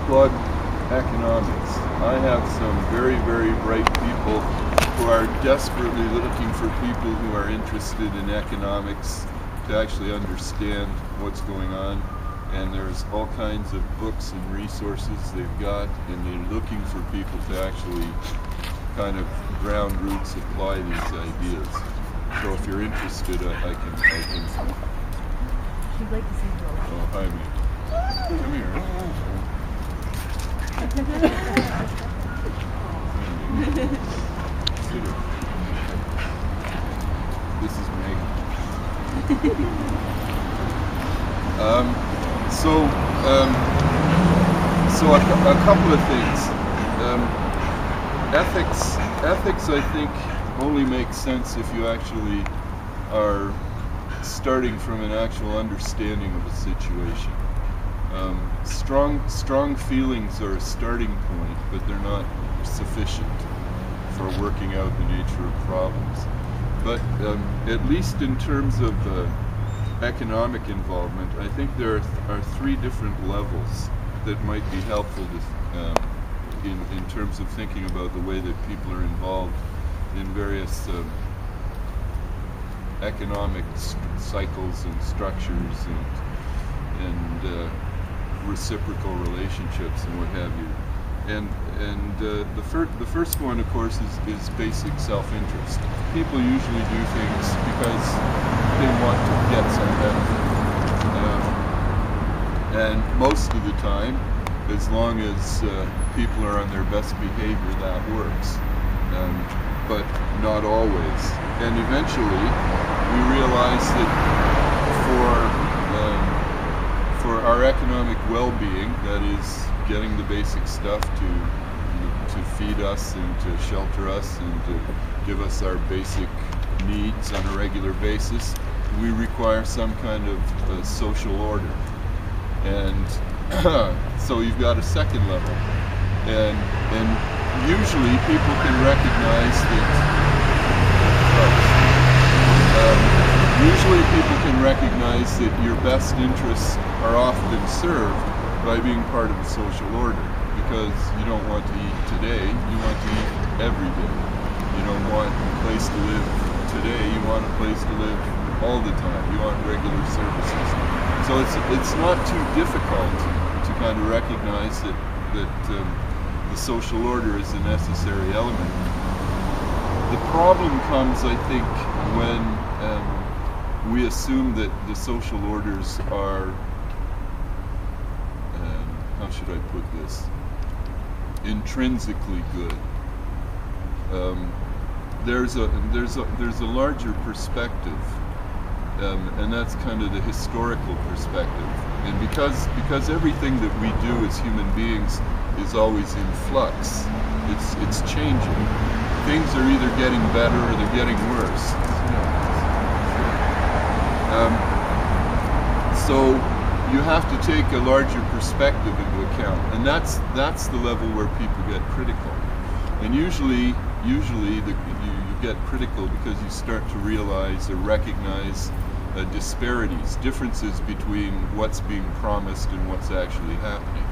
plug economics. I have some very, very bright people who are desperately looking for people who are interested in economics to actually understand what's going on. And there's all kinds of books and resources they've got, and they're looking for people to actually kind of ground roots apply these ideas. So if you're interested, I can. She'd like to see you. Oh, hi, mate. Come here. Sit here. This is Megan. So a couple of things. Ethics, I think, only makes sense if you actually are starting from an actual understanding of a situation. Strong feelings are a starting point, but they're not sufficient for working out the nature of problems. But at least in terms of economic involvement, I think there are three different levels that might be helpful to, in terms of thinking about the way that people are involved in various economic cycles and structures and reciprocal relationships and what have you. And the first one, of course, is basic self-interest. People usually do things because they want to get some benefit. And most of the time, as long as people are on their best behavior, that works. But not always. And eventually, we realize that for our economic well-being, that is, getting the basic stuff to feed us and to shelter us and to give us our basic needs on a regular basis, we require some kind of social order. And so you've got a second level. And usually people can recognize that your best interests are often served by being part of the social order, because you don't want to eat today, you want to eat every day. You don't want a place to live today, you want a place to live all the time. You want regular services. So it's not too difficult to kind of recognize that the social order is a necessary element. The problem comes, I think, when we assume that the social orders are, how should I put this, intrinsically good. There's a larger perspective, and that's kind of the historical perspective. And because everything that we do as human beings is always in flux, it's changing. Things are either getting better or they're getting worse. So you have to take a larger perspective into account, and that's the level where people get critical. And usually you get critical because you start to realize or recognize disparities, differences between what's being promised and what's actually happening.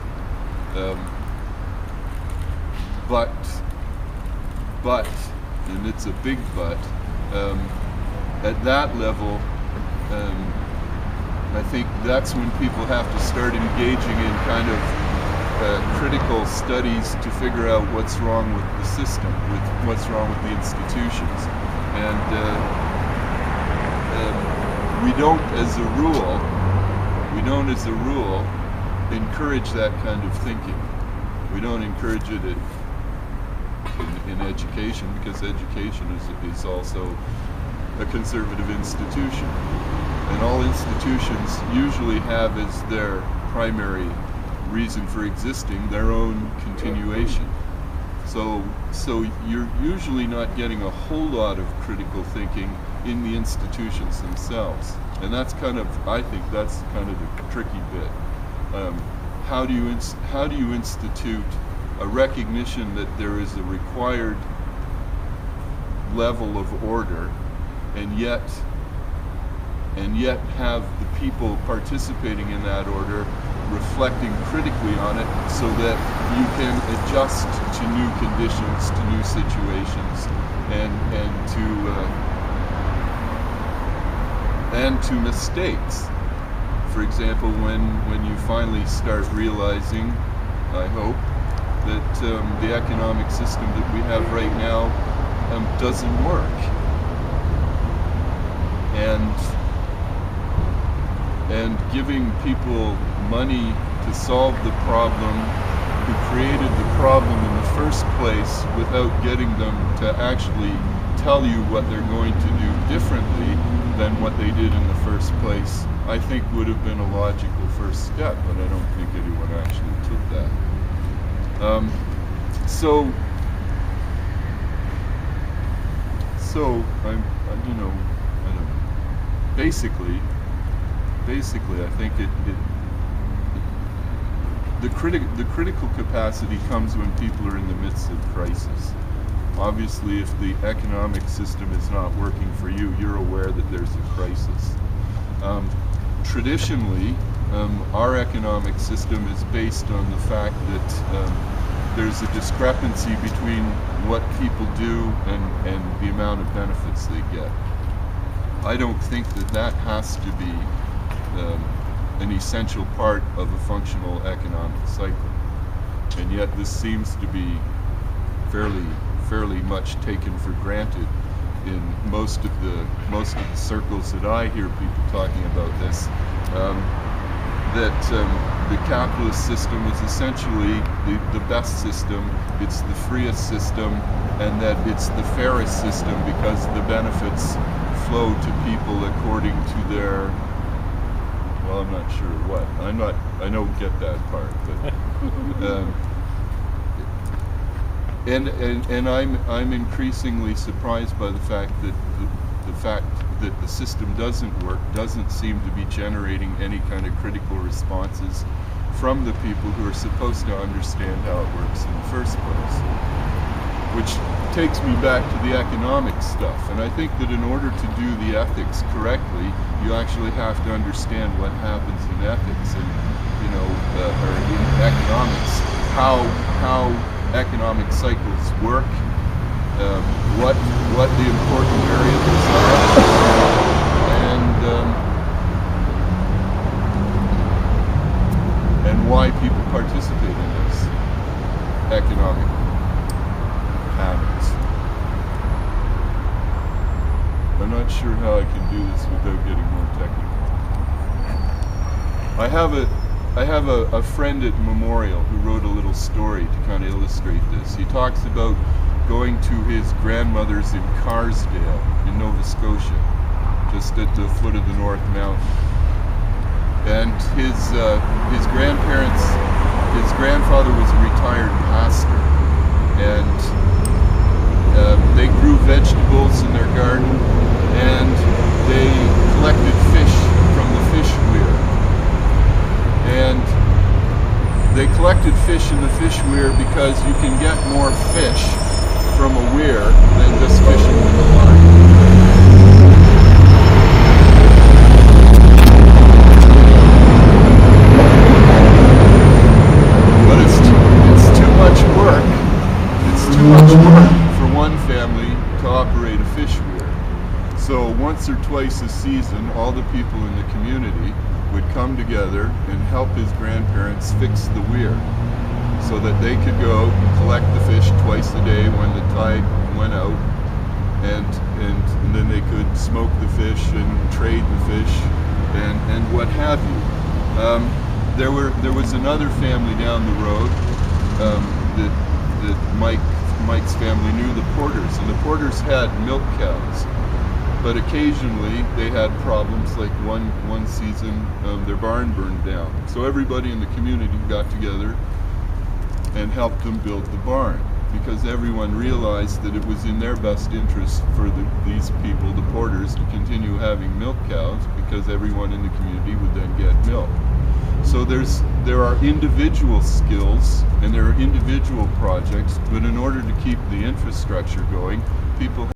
But, and it's a big but, at that level, I think that's when people have to start engaging in kind of critical studies to figure out what's wrong with the system, with what's wrong with the institutions. And we don't, as a rule, encourage that kind of thinking. We don't encourage it in education, because education is also a conservative institution. And all institutions usually have as their primary reason for existing their own continuation. So you're usually not getting a whole lot of critical thinking in the institutions themselves. And that's kind of, I think that's kind of the tricky bit. How do you institute a recognition that there is a required level of order, and yet have the people participating in that order reflecting critically on it so that you can adjust to new conditions, to new situations, and to mistakes. For example, when you finally start realizing, I hope, that the economic system that we have right now doesn't work, and giving people money to solve the problem, who created the problem in the first place, without getting them to actually tell you what they're going to do differently than what they did in the first place, I think would have been a logical first step, but I don't think anyone actually took that. Basically, I think the critical capacity comes when people are in the midst of crisis. Obviously, if the economic system is not working for you, you're aware that there's a crisis. Traditionally, our economic system is based on the fact that there's a discrepancy between what people do and the amount of benefits they get. I don't think that has to be an essential part of a functional economic cycle, and yet this seems to be fairly much taken for granted in most of the circles that I hear people talking about this. That the capitalist system is essentially the best system, it's the freest system, and that it's the fairest system because the benefits flow to people according to their, well, I'm not sure what. I don't get that part, but and I'm increasingly surprised by the fact that the system doesn't work, doesn't seem to be generating any kind of critical responses from the people who are supposed to understand how it works in the first place. Which takes me back to the economic stuff, and I think that in order to do the ethics correctly, you actually have to understand what happens in ethics and, or in economics, how economic cycles work, what the important variables are, and why people participate in this economic patterns. I'm not sure how I can do this without getting more technical. I have a friend at Memorial who wrote a little story to kind of illustrate this. He talks about going to his grandmother's in Carsdale in Nova Scotia, just at the foot of the North Mountain. And his grandfather was a retired pastor, and they grew vegetables in their garden, and they collected fish from the fish weir. And they collected fish in the fish weir because you can get more fish from a weir than just fishing with a line. But it's too much work. It's too much work for one family to operate a fish weir. So once or twice a season, all the people in the community would come together and help his grandparents fix the weir so that they could go collect the fish twice a day when the tide went out, and then they could smoke the fish and trade the fish and what have you. There was another family down the road that Mike's family knew, the Porters, and the Porters had milk cows. But occasionally they had problems, like one season their barn burned down. So everybody in the community got together and helped them build the barn, because everyone realized that it was in their best interest for these people, the Porters, to continue having milk cows, because everyone in the community would then get milk. So there are individual skills and there are individual projects, but in order to keep the infrastructure going, people